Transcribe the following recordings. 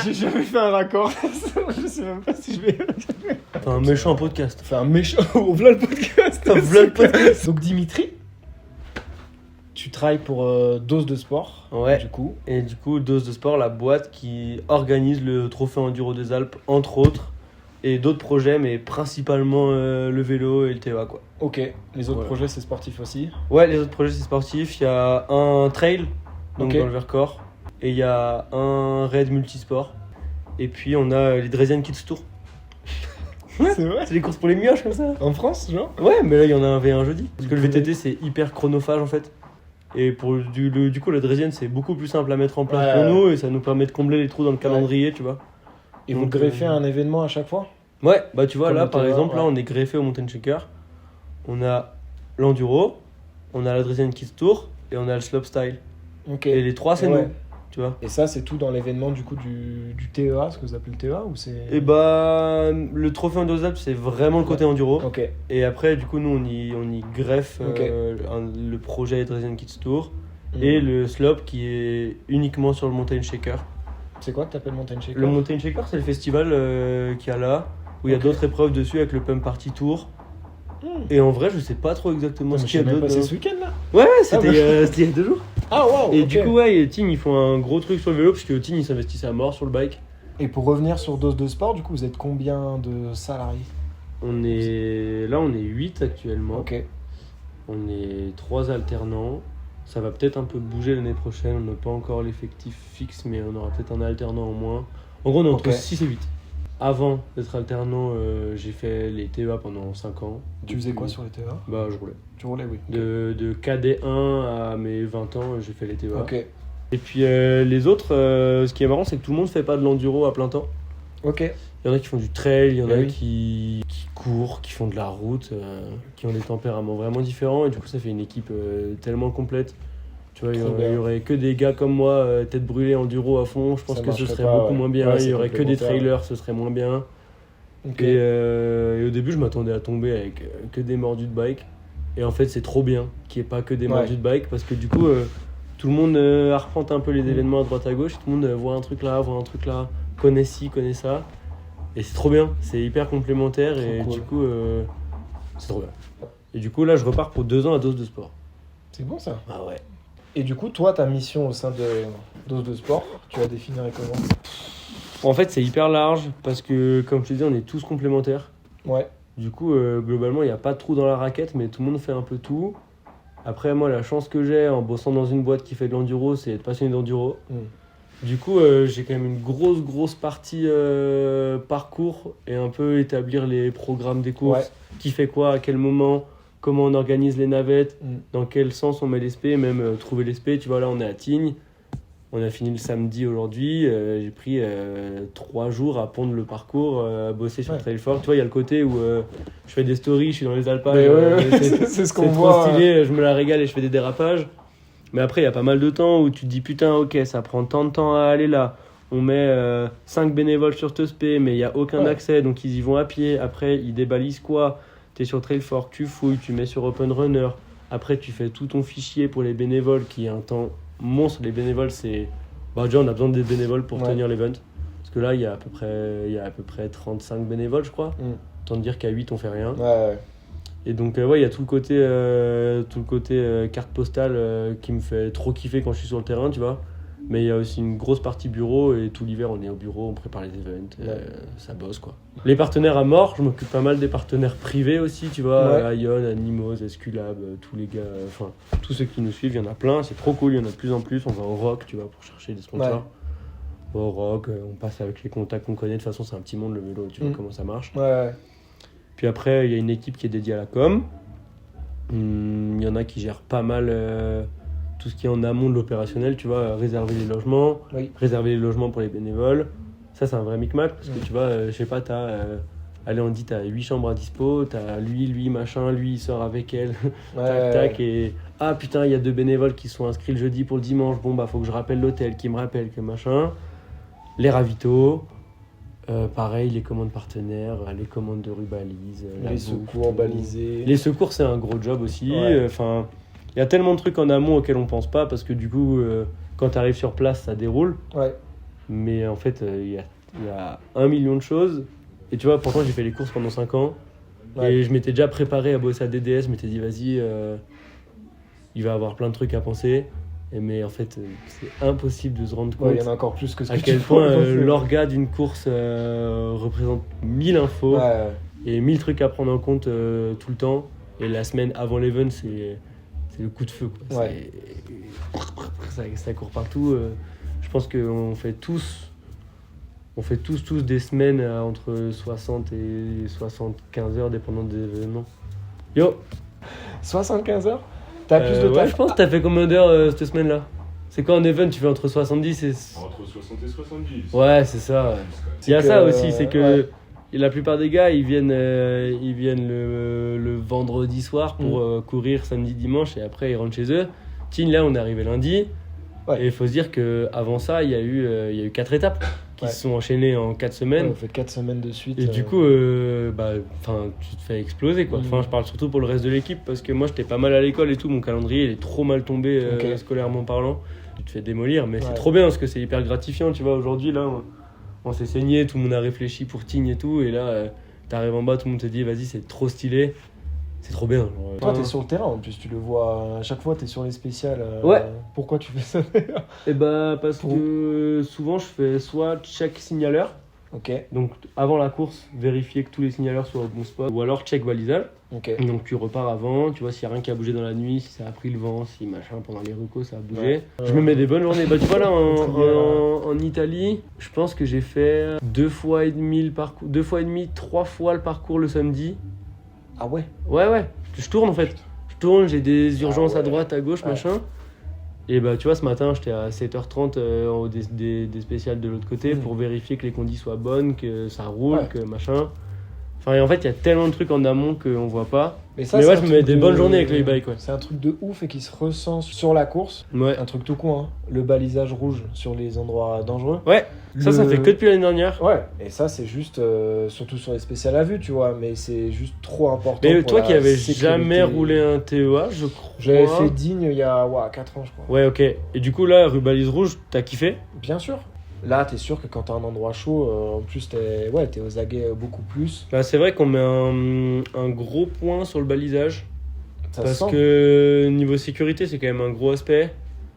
J'ai jamais fait un raccord. Je sais même pas si je vais. Enfin, un méchant podcast. Enfin, un méchant. Voilà le podcast. Voilà le podcast. Donc, Dimitri, tu travailles pour Dose de Sport. Ouais. Du coup. Et du coup, Dose de Sport, la boîte qui organise le Trophée Enduro des Alpes, entre autres, et d'autres projets, mais principalement le vélo et le TEA, quoi. Ok. Les autres Voilà. projets, c'est sportif aussi. Ouais, les autres projets, c'est sportif. Il y a un trail, donc Ok. dans le Vercors, et il y a un raid multisport. Et puis, on a les Dresian Kids Tour. C'est vrai. C'est des courses pour les mioches, comme ça. En France, genre. Ouais, mais là, il y en a un V1 jeudi. Parce que le VTT, c'est hyper chronophage, en fait. Et pour du coup, le Dresian, c'est beaucoup plus simple à mettre en place Ouais. pour nous, et ça nous permet de combler les trous dans le calendrier, tu vois. Et vous Donc, greffez un événement à chaque fois. Ouais, bah tu vois, Comme là, le par TEA, exemple, là, ouais. on est greffé au Mountain Shaker. On a l'enduro, on a la Dresian Kids Tour, et on a le slopestyle. Ok. Et les trois, c'est Ouais. nous, tu vois. Et ça, c'est tout dans l'événement du coup du TEA, ce que vous appelez le TEA ou c'est. Et bah, le trophée Enduro des Alpes, c'est vraiment le côté enduro. Ok. Et après, du coup, nous, on y greffe Ok. le projet Dresian Kids Tour Mm. et le slope qui est uniquement sur le Mountain Shaker. C'est quoi que t'appelles Mountain Shaker? Le Mountain Shaker, c'est le festival qu'il y a là, où il y a Ok. d'autres épreuves dessus avec le Pump Party Tour. Hmm. Et en vrai, je sais pas trop exactement ce Je qu'il y sais a même d'autre. pas, c'est ce week-end là. Ouais, c'était bah. c'était il y a 2 jours. Ah waouh. Et ok. du coup, ouais, et Tignes, ils font un gros truc sur le vélo, parce que Tignes, ils s'investissent à mort sur le bike. Et pour revenir sur Dose de Sport, du coup, vous êtes combien de salariés? On est 8 actuellement. Ok. On est 3 alternants. Ça va peut-être un peu bouger l'année prochaine. On n'a pas encore l'effectif fixe, mais on aura peut-être un alternant en moins. En gros, on est entre Ok. 6 et 8. Avant d'être alternant, j'ai fait les TEA pendant 5 ans. Tu faisais quoi sur les TEA? Bah, je roulais. Tu roulais, oui. De KD1 à mes 20 ans, j'ai fait les TEA. Ok. Et puis les autres, ce qui est marrant, c'est que tout le monde fait pas de l'enduro à plein temps. Ok. Il y en a qui font du trail, il y en a Oui. qui courent, qui font de la route, qui ont des tempéraments vraiment différents. Et du coup, ça fait une équipe tellement complète. Tu vois, il Trop y bien. aurait que des gars comme moi, tête brûlée, enduro à fond. Je pense Ça que ce marcherait serait pas, beaucoup ouais. moins bien. Ouais, Il y c'est aurait que des complémentaire, trailers, ce serait moins bien. Ok. Et au début, je m'attendais à tomber avec que des mordus de bike. Et en fait, c'est trop bien qu'il n'y ait pas que des Ouais. mordus de bike parce que du coup, tout le monde arpente un peu les événements à droite à gauche. Tout le monde voit un truc là, voit un truc là, connaît ci, connaît ça. Et c'est trop bien, c'est hyper complémentaire Trop et cool. du coup, c'est trop bien. Et du coup, là, je repars pour 2 ans à Dose de Sport. C'est bon ça. Ah ouais. Et du coup, toi, ta mission au sein de Dose de Sport, tu la définirais comment? En fait, c'est hyper large parce que, comme je te disais, on est tous complémentaires. Ouais. Du coup, globalement, il n'y a pas de trou dans la raquette, mais tout le monde fait un peu tout. Après, moi, la chance que j'ai en bossant dans une boîte qui fait de l'enduro, c'est être passionné d'enduro. Mm. Du coup, j'ai quand même une grosse partie parcours et un peu établir les programmes des courses. Ouais. Qui fait quoi, à quel moment, comment on organise les navettes, Mm. dans quel sens on met les spés, même trouver les spés. Tu vois, là, on est à Tignes. On a fini le samedi aujourd'hui. J'ai pris 3 jours à pondre le parcours, à bosser sur Ouais. Trailfort. Tu vois, il y a le côté où je fais des stories, je suis dans les alpages. Mais ouais, c'est c'est ce qu'on c'est trop voit. stylé, je me la régale et je fais des dérapages. Mais après, il y a pas mal de temps où tu te dis putain, ok, ça prend tant de temps à aller là. On met 5 bénévoles sur ce spé, mais il n'y a aucun Ouais. accès, donc ils y vont à pied. Après, ils débalisent quoi? Tu es sur Trailfort, tu fouilles, tu mets sur Open Runner. Après, tu fais tout ton fichier pour les bénévoles qui est un temps monstre. Les bénévoles, c'est. Bah, déjà, on a besoin des bénévoles pour Ouais. tenir l'event. Parce que là, il y a à peu près 35 bénévoles, je crois. Mm. Autant te dire qu'à 8, on fait rien. Ouais. Et donc, ouais, il y a tout le côté carte postale qui me fait trop kiffer quand je suis sur le terrain, tu vois. Mais il y a aussi une grosse partie bureau et tout l'hiver, on est au bureau, on prépare les events, Ouais. ça bosse quoi. Les partenaires à mort, je m'occupe pas mal des partenaires privés aussi, tu vois. Ouais. Ion, Animos, Esculab, tous les gars, enfin, tous ceux qui nous suivent, il y en a plein, c'est trop cool, il y en a de plus en plus. On va au Rock, tu vois, pour chercher des sponsors. Ouais. On va au Rock, on passe avec les contacts qu'on connaît, de toute façon, c'est un petit monde le vélo, tu vois Mm. comment ça marche. Ouais. Puis après, il y a une équipe qui est dédiée à la com. Il y en a qui gèrent pas mal tout ce qui est en amont de l'opérationnel, tu vois, réserver les logements, Oui. réserver les logements pour les bénévoles. Ça, c'est un vrai micmac parce que tu vois, je sais pas, allez, on dit, t'as 8 chambres à dispo, t'as lui, machin, lui, il sort avec elle, Ouais. tac, et ah putain, il y a 2 bénévoles qui sont inscrits le jeudi pour le dimanche, bon bah faut que je rappelle l'hôtel qui me rappelle que machin. Les ravitaux. Pareil, les commandes partenaires, les commandes de rubalise, la Les bouffe, secours tout. balisés. Les secours, c'est un gros job aussi. Ouais. Enfin, il y a tellement de trucs en amont auxquels on pense pas parce que du coup, quand tu arrives sur place, ça déroule. Ouais. Mais en fait, il y a 1 million de choses. Et tu vois, pourtant, j'ai fait les courses pendant 5 ans. Ouais. Et je m'étais déjà préparé à bosser à DDS. Je m'étais dit, vas-y, il va avoir plein de trucs à penser. Mais en fait, c'est impossible de se rendre compte Ouais, il y en a encore plus que ce à que quel tu point pourrais penser. l'orga d'une course représente 1000 infos Ouais, et 1000 trucs à prendre en compte tout le temps. Et la semaine avant l'event, c'est le coup de feu, quoi. Ouais. Ça court partout. Je pense qu'on fait tous des semaines entre 60 et 75 heures, dépendant des événements. Yo, 75 heures. T'as plus de ouais, taf. je pense que t'as fait combien d'heures cette semaine-là? C'est quoi un event? Tu fais entre 70 et... Entre 60 et 70. Ouais, c'est ça. Il y a que, ça aussi, c'est que ouais. la plupart des gars, ils viennent le vendredi soir pour courir samedi, dimanche, et après ils rentrent chez eux. Tine, là, on est arrivé lundi, Ouais. et il faut se dire qu'avant ça, il y a eu 4 étapes qui Ouais. se sont enchaînées en 4 Ouais, semaines. on fait 4 semaines de suite. Et du coup, tu te fais exploser, quoi. Enfin, je parle surtout pour le reste de l'équipe, parce que moi, j'étais pas mal à l'école et tout, mon calendrier, il est trop mal tombé Ok. scolairement parlant. Tu te fais démolir, mais c'est Ouais. trop bien, parce que c'est hyper gratifiant, tu vois. Aujourd'hui, là, on s'est saigné, tout le monde a réfléchi pour Tignes et tout, et là, t'arrives en bas, tout le monde te dit, vas-y, c'est trop stylé, c'est trop bien. Genre, Toi, t'es sur le terrain en plus, tu le vois à chaque fois, t'es sur les spéciales. Ouais. Pourquoi tu fais ça d'ailleurs? Et bah, parce Pour- que souvent, je fais soit check signaleur, Ok, donc avant la course, vérifier que tous les signaleurs soient au bon spot, ou alors check balisage. ok. Donc tu repars avant, tu vois s'il n'y a rien qui a bougé dans la nuit, si ça a pris le vent, si machin pendant les recos ça a bougé. Ouais. Je me mets des bonnes journées. Bah tu vois là Trier, en Italie, je pense que j'ai fait 2 fois et demi le parcours, 2 fois et demi, 3 fois le parcours le samedi. Ah ouais? Ouais, je tourne en fait. Je tourne, j'ai des urgences ouais. à droite, à gauche, Ouais. machin. Et bah tu vois ce matin j'étais à 7h30 en haut des spéciales de l'autre côté pour vérifier que les conditions soient bonnes, que ça roule, Ouais. que machin. Enfin et en fait il y a tellement de trucs en amont qu'on voit pas. Mais ça, Mais c'est ouais, un je me mets truc des de- bonnes journées avec le e-bike, ouais. C'est un truc de ouf et qui se ressent sur la course. Ouais. Un truc tout con, hein. Le balisage rouge sur les endroits dangereux. Ouais, ça fait que depuis l'année dernière. Ouais, et ça c'est juste, surtout sur les spéciales à vue, tu vois, mais c'est juste trop important. Mais pour toi la qui avais sécurité. jamais roulé un TEA, je crois. J'avais fait Digne il y a 4 ans, je crois. Ouais, ok. Et du coup, là, rue Balise Rouge, t'as kiffé? Bien sûr. Là, t'es sûr que quand t'as un endroit chaud, en plus, t'es aux aguets beaucoup plus. Bah, c'est vrai qu'on met un gros point sur le balisage. Ça se Parce sent. que niveau sécurité, c'est quand même un gros aspect.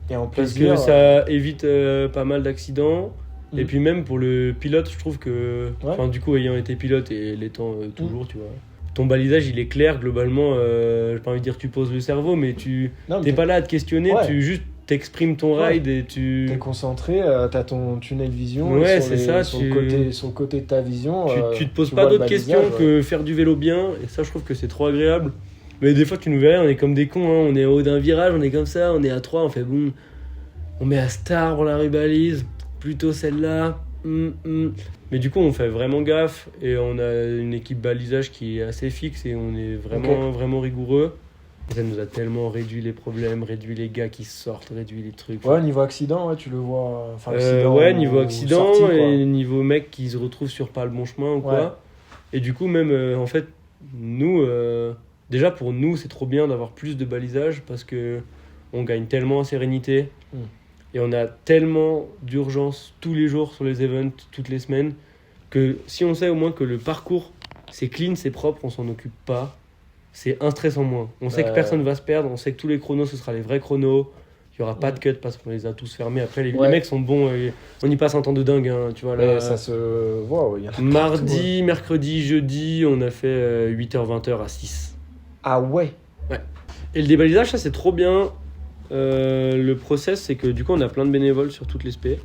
Et en Parce plaisir, que ça évite pas mal d'accidents. Et Mm. puis même pour le pilote, je trouve que... Ouais. Enfin, du coup, ayant été pilote et l'étant toujours, tu vois. Ton balisage, il est clair, globalement. J'ai pas envie de dire tu poses le cerveau, mais non, mais t'es pas là à te questionner, Ouais. tu juste t'exprimes ton Ouais. ride et tu... t'es concentré, t'as ton tunnel vision. Ouais, et sur c'est ça, Sur, tu- sur le côté de ta vision. Tu te poses tu pas vois le d'autres questions balisage, que faire du vélo bien, et ça je trouve que c'est trop agréable. Mais des fois tu nous verrais, on est comme des cons, hein. On est en haut d'un virage, on est comme ça, on est à 3, on fait bon, on met à Star pour la rubalise, plutôt celle-là. Mais du coup on fait vraiment gaffe, et on a une équipe balisage qui est assez fixe, et on est vraiment rigoureux. Et ça nous a tellement réduit les problèmes, réduit les gars qui sortent, réduit les trucs. Ouais, niveau accident, ouais, tu le vois. Enfin, Ouais, ou- niveau ou accident sortie, quoi. et niveau mec qui se retrouve sur pas le bon chemin ou quoi. Ouais. Et du coup, même en fait, nous, déjà pour nous, c'est trop bien d'avoir plus de balisage parce que on gagne tellement en sérénité et on a tellement d'urgence tous les jours sur les events, toutes les semaines, que si on sait au moins que le parcours c'est clean, c'est propre, on s'en occupe pas, c'est un stress en moins. On sait que personne va se perdre, on sait que tous les chronos ce sera les vrais chronos. Il n'y aura pas de cut parce qu'on les a tous fermés. Après, les Ouais. mecs sont bons. On y passe un temps de dingue. Hein, tu vois, là, Mais ça se voit, ouais, y en a mardi, mercredi, jeudi, on a fait 8h, 20h à 6. Ah ouais. Et le débalisage, ça c'est trop bien. Le process, c'est que du coup, on a plein de bénévoles sur toutes les spé.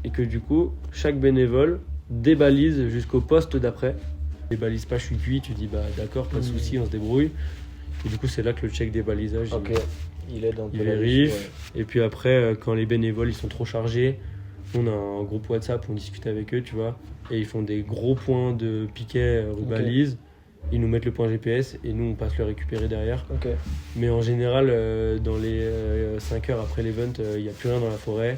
Et que du coup, chaque bénévole débalise jusqu'au poste d'après. Débalise pas, je suis cuit. Tu dis, bah d'accord, pas de souci, on se débrouille. Et du coup, c'est là que le check débalisage. Ok. Il aide un peu. Il la vérifie. vie, Et puis après, quand les bénévoles ils sont trop chargés, on a un groupe WhatsApp, on discute avec eux, tu vois. Et ils font des gros points de piquet rubalise. Ils nous mettent le point GPS et nous on passe le récupérer derrière. Ok. Mais en général, dans les 5 heures après l'event, il n'y a plus rien dans la forêt.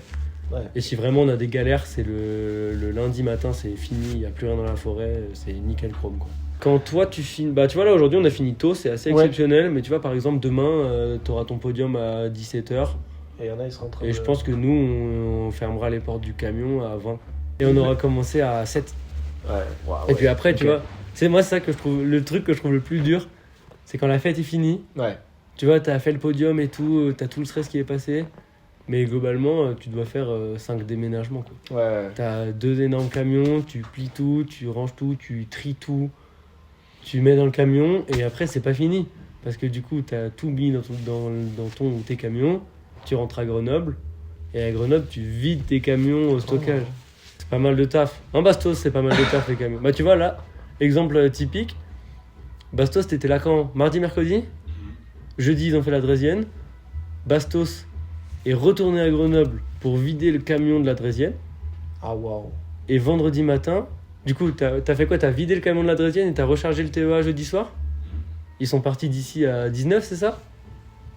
Ouais. Et si vraiment on a des galères, c'est le lundi matin, c'est fini, il n'y a plus rien dans la forêt, c'est nickel chrome quoi. Quand toi tu finis, bah tu vois là aujourd'hui on a fini tôt, c'est assez Ouais. exceptionnel, mais tu vois par exemple demain t'auras ton podium à 17h. Et il y en a, ils sont en train Et de... je pense que nous, on fermera les portes du camion à 20. Et on aura commencé à 7. Ouais, waouh, Et puis après, tu ok. vois, c'est moi, c'est ça que je trouve, le truc que je trouve le plus dur, c'est quand la fête est finie. Ouais. Tu vois, t'as fait le podium et tout, t'as tout le stress qui est passé. Mais globalement, tu dois faire 5 déménagements, quoi. Ouais. T'as 2 énormes camions, tu plies tout, tu ranges tout, tu tries tout, tu mets dans le camion et après c'est pas fini. Parce que du coup t'as tout mis dans ton ou tes camions, tu rentres à Grenoble et à Grenoble tu vides tes camions au stockage. C'est pas mal de taf. En Bastos c'est pas mal de taf les camions. Bah tu vois là, exemple typique, Bastos t'étais là quand? Mardi, mercredi? Jeudi ils ont fait la Drésienne. Bastos est retourné à Grenoble pour vider le camion de la Drésienne. Ah, waouh. Et vendredi matin, du coup, t'as fait quoi? T'as vidé le camion de la Drésienne et t'as rechargé le TEA jeudi soir? Ils sont partis d'ici à 19, c'est ça?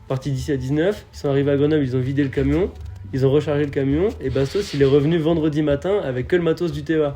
Partis d'ici à 19, ils sont arrivés à Grenoble, ils ont vidé le camion, ils ont rechargé le camion, et Bastos, il est revenu vendredi matin avec que le matos du TEA.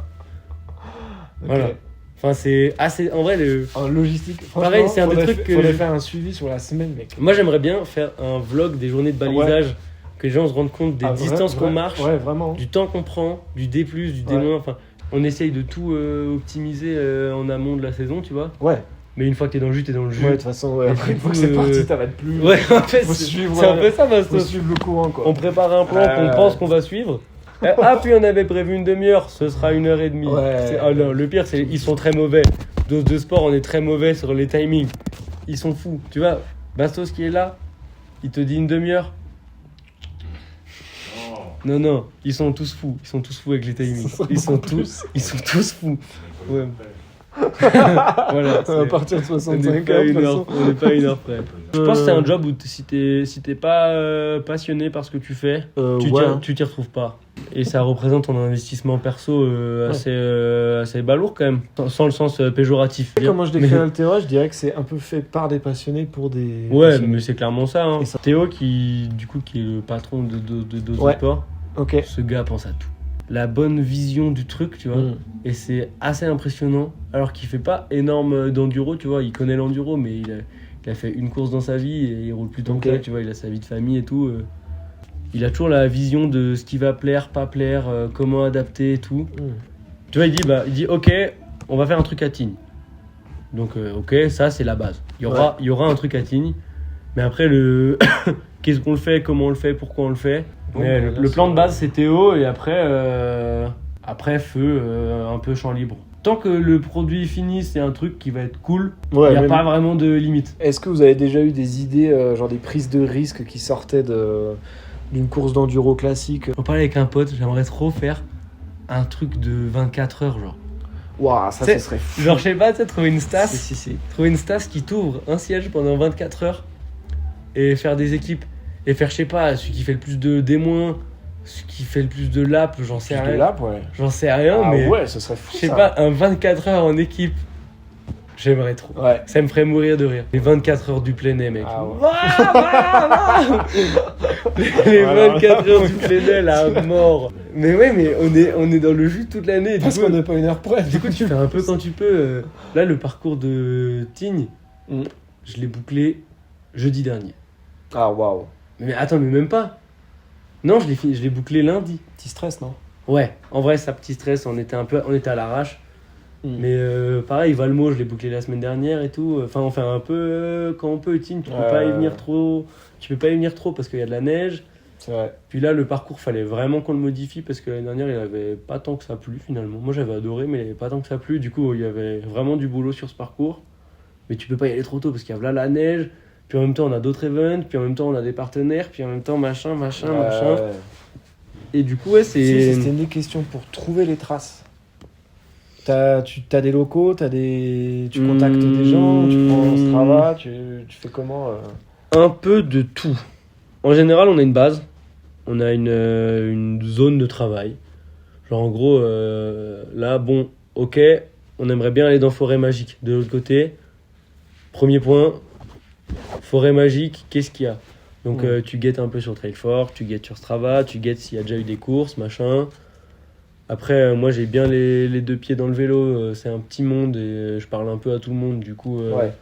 Voilà. Ok. Enfin, c'est assez... En vrai, En logistique, Pareil, franchement, c'est un des faudrait trucs que- faudrait faire un suivi sur la semaine, mec. moi, j'aimerais bien faire un vlog des journées de balisage, que les gens se rendent compte des Ah, distances qu'on ouais, marche, Ouais, vraiment. du temps qu'on prend, du D+, du D-, Ouais. enfin... On essaye de tout optimiser en amont de la saison, tu vois. Ouais. Mais une fois que t'es dans le jus, t'es dans le jus. Ouais, de toute façon, ouais, Et après, du une fois que coup, c'est parti, t'arrêtes plus. Ouais, en fait, Faut c'est suivre, c'est un peu ça, Faut Bastos. suivre le courant, quoi. On prépare un plan qu'on pense qu'on va suivre. Ah, puis on avait prévu une demi-heure, ce sera 1h30. Ouais. Ah non, le pire, c'est ils sont très mauvais. Dose de sport, on est très mauvais sur les timings. Ils sont fous. Tu vois, Bastos qui est là, il te dit une demi-heure. Oh, Non, non, ils sont tous fous. Ils sont tous fous avec les timings. Ils sont tous fous. Ouais. Voilà. À partir de 65 heures, de toute façon. On n'est pas 1 heure près. Je pense que c'est un job où si t'es pas passionné par ce que tu fais, tu t'y retrouves pas. Et ça représente ton investissement perso assez balourd quand même, sans le sens péjoratif. Comment je décris Altera, je dirais que c'est un peu fait par des passionnés pour des... Ouais, passionnés. mais c'est clairement ça, hein. Et ça- Théo qui est le patron de Dose Ouais. Sport, Ok. ce gars pense à tout. La bonne vision du truc, tu vois. Mm. Et c'est assez impressionnant. Alors qu'il fait pas énorme d'enduro, tu vois. Il connaît l'enduro, mais il a fait une course dans sa vie et il roule plus tant Ok. que ça, tu vois. Il a sa vie de famille et tout. Il a toujours la vision de ce qui va plaire, pas plaire, comment adapter et tout. Mm. Tu vois, il dit ok, on va faire un truc à Tignes. Donc ok, ça c'est la base. Il y aura un truc à Tignes. Mais après, qu'est-ce qu'on le fait, comment on le fait, pourquoi on le fait. Bon, Mais bah, là, le plan c'est- de base c'est Théo et après feu, un peu champ libre. Tant que le produit est fini, c'est un truc qui va être cool. Ouais, Il n'y a même- pas vraiment de limite. Est-ce que vous avez déjà eu des idées, genre des prises de risques qui sortaient d'une course d'enduro classique? On parlait avec un pote, j'aimerais trop faire un truc de 24 heures, genre. Waouh, ça, C'est- ce serait fou. Genre, je sais pas, tu sais, trouver une stas. Si. Trouver une stas qui t'ouvre un siège pendant 24 heures et faire des équipes. Et faire, je sais pas, celui qui fait le plus de D-, celui qui fait le plus de laps, j'en sais Plus de rien. lap, ouais. J'en sais rien, Ah mais ouais, ce serait fou, je sais ça. pas, un 24 heures en équipe, j'aimerais trop. Ouais. Ça me ferait mourir de rire. Les 24 heures du plein air, mec. Ah ouais. Les Voilà. 24 heures du plein air, la mort. Mais ouais, mais on est dans le jus toute l'année. Du Parce coup, qu'on n'est pas une heure près. du coup, tu fais un peu quand tu peux. Là, le parcours de Tignes, Mm. je l'ai bouclé jeudi dernier. Ah waouh. Mais attends, mais même pas. Non, je l'ai bouclé lundi. Petit stress, non? Ouais, en vrai, ça petit stress, on était à l'arrache. Mm. Mais pareil, Valmo, je l'ai bouclé la semaine dernière et tout. Enfin, on fait un peu quand on peut. Tignes, tu peux pas y venir trop. Tu peux pas y venir trop parce qu'il y a de la neige. C'est vrai. Puis là, le parcours, fallait vraiment qu'on le modifie parce que l'année dernière, il avait pas tant que ça plu finalement. Moi, j'avais adoré, mais il avait pas tant que ça plu. Du coup, il y avait vraiment du boulot sur ce parcours. Mais tu peux pas y aller trop tôt parce qu'il y a là la neige. Puis en même temps, on a d'autres events. Puis en même temps, on a des partenaires. Puis en même temps, machin. Et du coup, ouais, c'est. C'était une des questions pour trouver les traces. T'as des locaux, tu contactes des gens, tu prends Strava, tu fais comment Un peu de tout. En général, on a une base. On a une zone de travail. Genre, en gros, là, bon, ok, on aimerait bien aller dans Forêt Magique. De l'autre côté, premier point, Forêt Magique, qu'est-ce qu'il y a? Donc, tu guettes un peu sur Trailfort, tu guettes sur Strava, tu guettes s'il y a déjà eu des courses, machin. Après, moi, j'ai bien les deux pieds dans le vélo. C'est un petit monde et je parle un peu à tout le monde. Du coup, Ouais.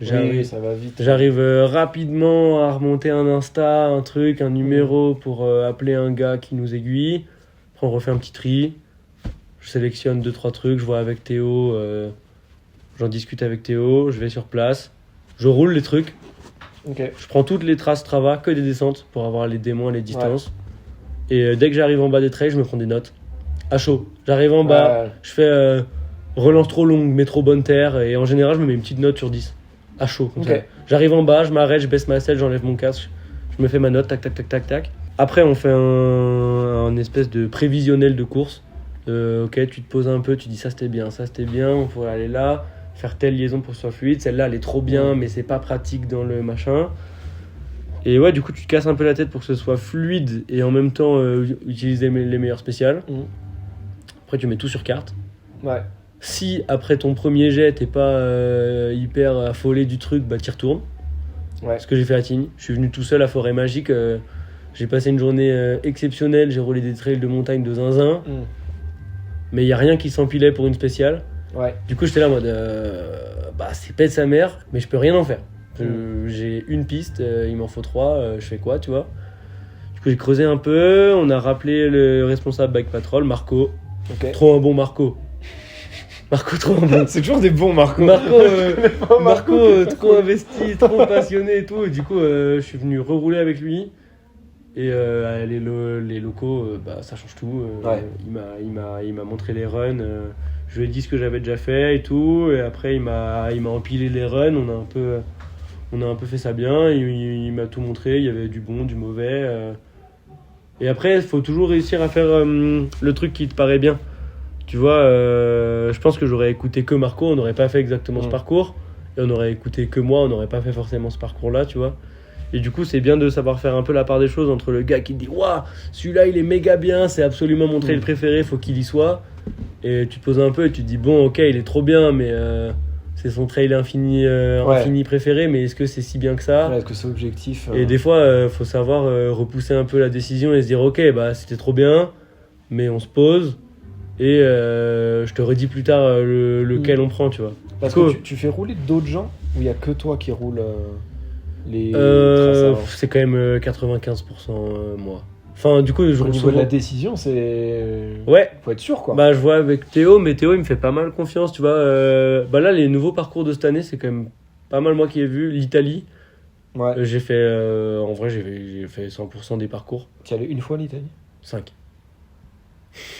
Oui, ça va vite. J'arrive rapidement à remonter un Insta, un truc, un numéro pour appeler un gars qui nous aiguille. Après, on refait un petit tri. Je sélectionne 2-3 trucs, je vois avec Théo, j'en discute avec Théo, je vais sur place, je roule les trucs. Ok. Je prends toutes les traces Strava, que des descentes pour avoir les démons, les distances. Et dès que j'arrive en bas des trails, je me prends des notes. À chaud. J'arrive en bas, je fais relance trop longue, mais trop bonne terre. Et en général, je me mets une petite note sur 10. À chaud, comme ça. J'arrive en bas, je m'arrête, je baisse ma selle, j'enlève mon casque. Je me fais ma note, tac, tac, tac, tac, tac. Après, on fait un espèce de prévisionnel de course. Ok, tu te poses un peu, tu dis ça c'était bien, on pourrait aller là, faire telle liaison pour que ce soit fluide. Celle-là, elle est trop bien, mais c'est pas pratique dans le machin. Et ouais, du coup, tu te casses un peu la tête pour que ce soit fluide et en même temps utiliser les meilleurs spéciales. Après, tu mets tout sur carte. Ouais. Si après ton premier jet, t'es pas hyper affolé du truc, bah t'y retournes. Ouais. Ce que j'ai fait à Tignes. Je suis venu tout seul à Forêt Magique. J'ai passé une journée exceptionnelle. J'ai roulé des trails de montagne de zinzin. Mais il n'y a rien qui s'empilait pour une spéciale. Ouais. Du coup, j'étais là en mode bah, c'est pète sa mère, mais je peux rien en faire. J'ai une piste, il m'en faut 3, je fais quoi, tu vois. Du coup, j'ai creusé un peu. On a rappelé le responsable Bike Patrol, Marco. Ok. Trop un bon Marco. Marco, trop un bon. C'est toujours des bons Marco. Marco trop investi, trop passionné et tout. Et du coup, je suis venu rerouler avec lui. Et les locaux, bah, ça change tout. Ouais. Il m'a montré les runs. Je lui ai dit ce que j'avais déjà fait et tout. Et après, il m'a empilé les runs. On a un peu fait ça bien. Il m'a tout montré. Il y avait du bon, du mauvais. Et après, il faut toujours réussir à faire le truc qui te paraît bien. Tu vois, je pense que j'aurais écouté que Marco. On n'aurait pas fait exactement ce parcours. Et on aurait écouté que moi. On n'aurait pas fait forcément ce parcours-là, tu vois. Et du coup, c'est bien de savoir faire un peu la part des choses entre le gars qui te dit « Waouh, celui-là, il est méga bien, c'est absolument mon trail préféré, faut qu'il y soit. » Et tu te poses un peu et tu te dis « Bon, ok, il est trop bien, mais c'est son trail infini préféré, mais est-ce que c'est si bien que ça ?» Est-ce que c'est objectif Et des fois, faut savoir repousser un peu la décision et se dire « Ok, bah, c'était trop bien, mais on se pose et je te redis plus tard lequel on prend, tu vois. » Parce que tu fais rouler d'autres gens ou il n'y a que toi qui roule les traces c'est quand même 95% moi. Enfin, du coup, je au roule niveau souvent. de la décision, c'est. Ouais. Faut être sûr, quoi. Bah, je vois avec Théo, mais Théo, il me fait pas mal confiance, tu vois. Bah là, les nouveaux parcours de cette année, c'est quand même pas mal moi qui ai vu. L'Italie, Ouais. j'ai fait. En vrai, j'ai fait 100% des parcours. Tu y allais une fois en Italie 5.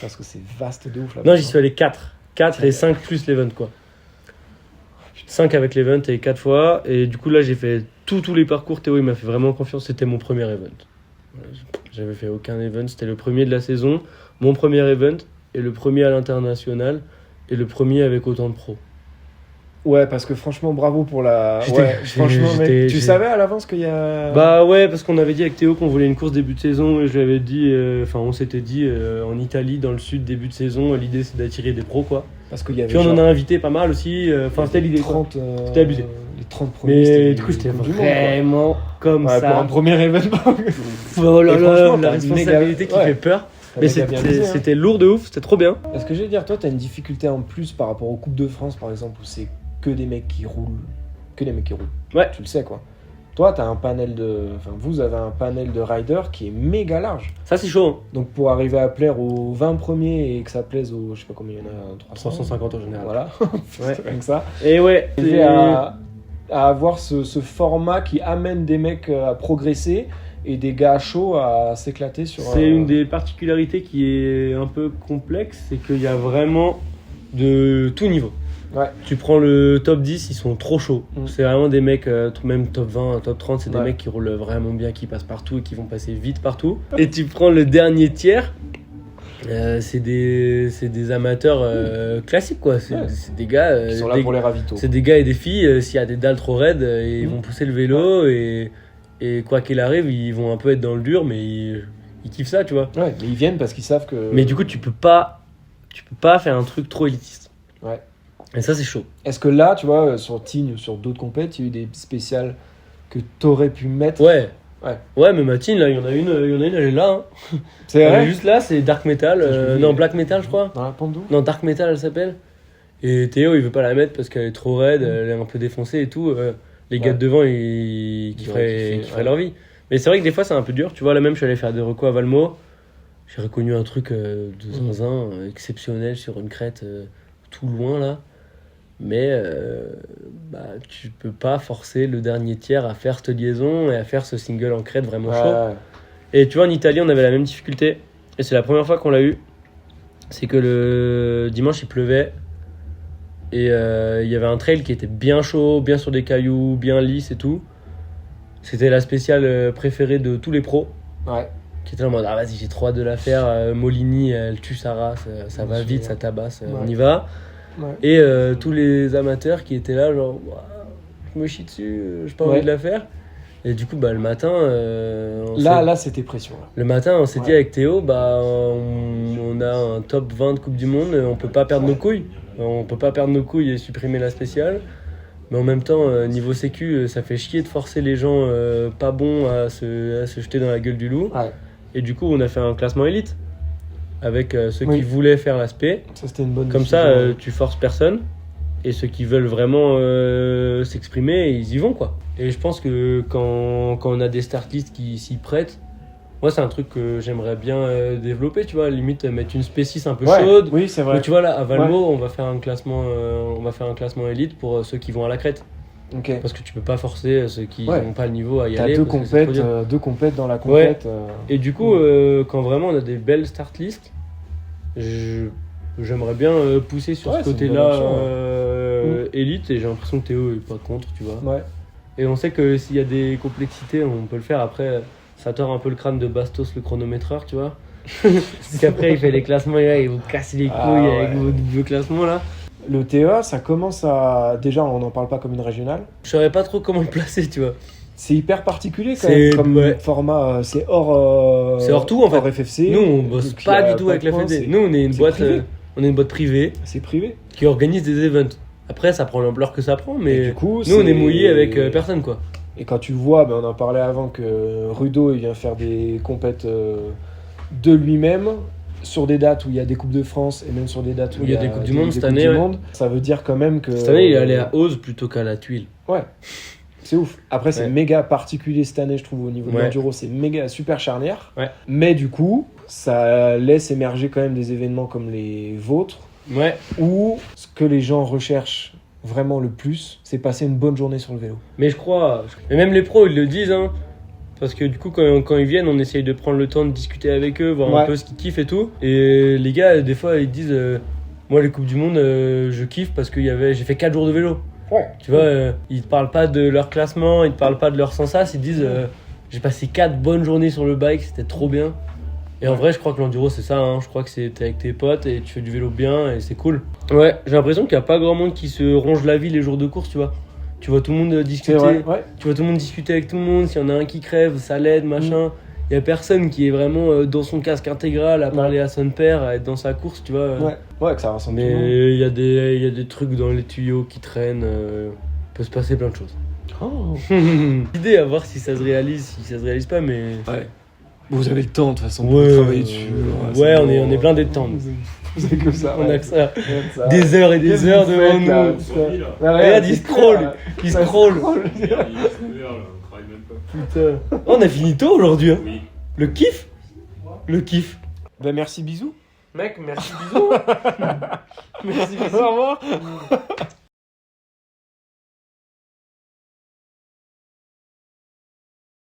Parce que c'est vaste de ouf là. Non, j'y suis allé 4. 4 et 5 plus l'event, quoi. 5 avec l'event et 4 fois. Et du coup, là, j'ai fait tous les parcours. Théo, il m'a fait vraiment confiance. C'était mon premier event. J'avais fait aucun event. C'était le premier de la saison. Mon premier event et le premier à l'international. Et le premier avec autant de pros. Ouais, parce que franchement, bravo pour la. J'étais- Ouais, franchement, j'étais- mec. Tu j'ai- savais à l'avance qu'il y a. Bah ouais, parce qu'on avait dit avec Théo qu'on voulait une course début de saison. Et je lui avais dit, on s'était dit en Italie, dans le sud, début de saison, l'idée c'est d'attirer des pros, quoi. Parce qu'il y avait. Puis on en genre a invité pas mal aussi. Enfin, c'était l'idée, quoi. 30. C'était abusé. Les 30 premiers. Mais c'était du coup, j'étais Coupe du Monde, quoi. vraiment comme Ouais, ça. pour un premier événement. Oh là Et là, franchement, la t'as responsabilité méga- qui ouais. fait peur. T'as Mais méga bien visé, hein. c'était lourd de ouf, c'était trop bien. Est-ce que je vais dire, toi, t'as une difficulté en plus par rapport aux Coupes de France, par exemple, où c'est que des mecs qui roulent. Que des mecs qui roulent. Ouais. Tu le sais, quoi. Toi, t'as un panel de. Enfin, vous avez un panel de riders qui est méga large. Ça, c'est chaud. Hein. Donc, pour arriver à plaire aux 20 premiers et que ça plaise aux. Je sais pas combien il y en a, 300. 350 en général. Voilà. Ouais. C'est rien que ça. Et ouais, Arriver à avoir ce format qui amène des mecs à progresser et des gars chauds à s'éclater sur. c'est une des particularités qui est un peu complexe, c'est qu'il y a vraiment de tout niveau. Ouais. Tu prends le top 10, ils sont trop chauds. Mm. C'est vraiment des mecs, même top 20, top 30, c'est des Ouais. mecs qui roulent vraiment bien, qui passent partout et qui vont passer vite partout. Et tu prends le dernier tiers, c'est des amateurs classiques, quoi. C'est Ouais. c'est des gars. Qui sont là pour les ravitaux. C'est des gars et des filles, s'il y a des dalles trop raides, ils vont pousser le vélo et quoi qu'il arrive, ils vont un peu être dans le dur, mais ils kiffent ça, tu vois. Ouais, mais ils viennent parce qu'ils savent que. Mais du coup, tu peux pas faire un truc trop élitiste. Ouais. Et ça, c'est chaud. Est-ce que là, tu vois, sur Tignes ou sur d'autres compètes, il y a eu des spéciales que t'aurais pu mettre. Ouais. Ouais. Ouais, mais Matine, là, il y en a une, elle est là. Hein. C'est Elle est vrai. juste là, c'est Dark Metal. Je l'ai vu. Non, Black Metal, je crois. Dans la Pandou. Non, Dark Metal, elle s'appelle. Et Théo, il veut pas la mettre parce qu'elle est trop raide, elle est un peu défoncée et tout. Les gars de devant, qui feraient leur vie. Mais c'est vrai que des fois, c'est un peu dur. Tu vois, là même, je suis allé faire des recos à Valmo. J'ai reconnu un truc de zinzin exceptionnel sur une crête tout loin, là. Mais tu peux pas forcer le dernier tiers à faire cette liaison et à faire ce single en crête vraiment chaud. Et tu vois, en Italie, on avait la même difficulté. Et c'est la première fois qu'on l'a eu. C'est que le dimanche, il pleuvait. Et il y avait un trail qui était bien chaud, bien sur des cailloux, bien lisse et tout. C'était la spéciale préférée de tous les pros. Ouais. Qui était en mode, ah vas-y, j'ai trop hâte de la faire. Molini, elle tue sa race, ça va vite, ça tabasse, on y va. Ouais. Et tous les amateurs qui étaient là, genre, je me chie dessus, j'ai pas envie de la faire. Et du coup, le matin. Là, c'était pression. Là. Le matin, on s'est dit avec Théo, on a un top 20 de Coupe du Monde, on peut pas perdre nos couilles. On peut pas perdre nos couilles et supprimer la spéciale. Mais en même temps, niveau sécu, ça fait chier de forcer les gens pas bons à se jeter dans la gueule du loup. Ouais. Et du coup, on a fait un classement élite avec ceux qui voulaient faire l'aspect. Ça, c'était une bonne Comme décision. ça, tu forces personne. Et ceux qui veulent vraiment s'exprimer, ils y vont, quoi. Et je pense que quand on a des startlists qui s'y prêtent, moi, c'est un truc que j'aimerais bien développer, tu vois, limite mettre une spécice un peu chaude. Oui, c'est vrai. Mais tu vois, là, à Valmo, on va faire un classement élite pour ceux qui vont à la crête. Okay. Parce que tu peux pas forcer ceux qui n'ont pas le niveau à y aller. T'as deux compètes dans la compète. Et du coup, quand vraiment on a des belles start lists, j'aimerais bien pousser sur ce côté-là élite, et j'ai l'impression que Théo est pas contre, tu vois. Ouais. Et on sait que s'il y a des complexités, on peut le faire. Après, ça tord un peu le crâne de Bastos, le chronométreur, tu vois. Parce qu'après, il fait les classements et il vous casse les couilles avec vos classements là. Le TEA, ça commence à... Déjà, on n'en parle pas comme une régionale. Je savais pas trop comment le placer, tu vois. C'est hyper particulier quand même comme format. C'est hors tout en fait. Hors FFC. Nous, on bosse pas du tout avec la FFC. Nous, on est une boîte privée. C'est privé. Qui organise des events. Après, ça prend l'ampleur que ça prend, mais du coup, nous, on est mouillé avec personne, quoi. Et quand tu vois, on en parlait avant que Rudo, il vient faire des compètes de lui-même. Sur des dates où il y a des Coupes de France et même sur des dates où il y a des Coupes du Monde cette année, ça veut dire quand même que... Cette année, il est allé à Ose plutôt qu'à la Tuile. Ouais, c'est ouf. Après, c'est méga particulier cette année, je trouve, au niveau de l'enduro, c'est méga super charnière. Ouais. Mais du coup, ça laisse émerger quand même des événements comme les vôtres, où ce que les gens recherchent vraiment le plus, c'est passer une bonne journée sur le vélo. Mais je crois... Et même les pros, ils le disent, hein. Parce que du coup, quand ils viennent, on essaye de prendre le temps de discuter avec eux, voir un peu ce qu'ils kiffent et tout. Et les gars, des fois, ils disent moi, les Coupes du Monde, je kiffe parce que j'ai fait 4 jours de vélo. Ouais. Tu vois, ils te parlent pas de leur classement, ils te parlent pas de leur sensas, ils disent j'ai passé 4 bonnes journées sur le bike, c'était trop bien. Et en vrai, je crois que l'enduro, c'est ça. Hein. Je crois que t'es avec tes potes et tu fais du vélo bien et c'est cool. Ouais, j'ai l'impression qu'il y a pas grand monde qui se ronge la vie les jours de course, tu vois. Tu vois tout le monde discuter, tu vois tout le monde discuter avec tout le monde, s'il y en a un qui crève, ça l'aide, machin. Il y a personne qui est vraiment dans son casque intégral à parler à son père, à être dans sa course, tu vois. Ouais, que ça ressemble. Mais il y a des trucs dans les tuyaux qui traînent, peut se passer plein de choses. Oh. L'idée à voir si ça se réalise pas, mais... Ouais. Vous avez le temps de toute façon pour travailler dessus. On est blindé de temps. C'est que ça. On a que ça. Des heures et des heures devant nous. Regarde, il scroll. Il scroll. Putain. On a fini tôt aujourd'hui. Hein. Oui. Le kiff. Merci, bisous. Mec, merci, bisous. Merci, bisous. Au revoir.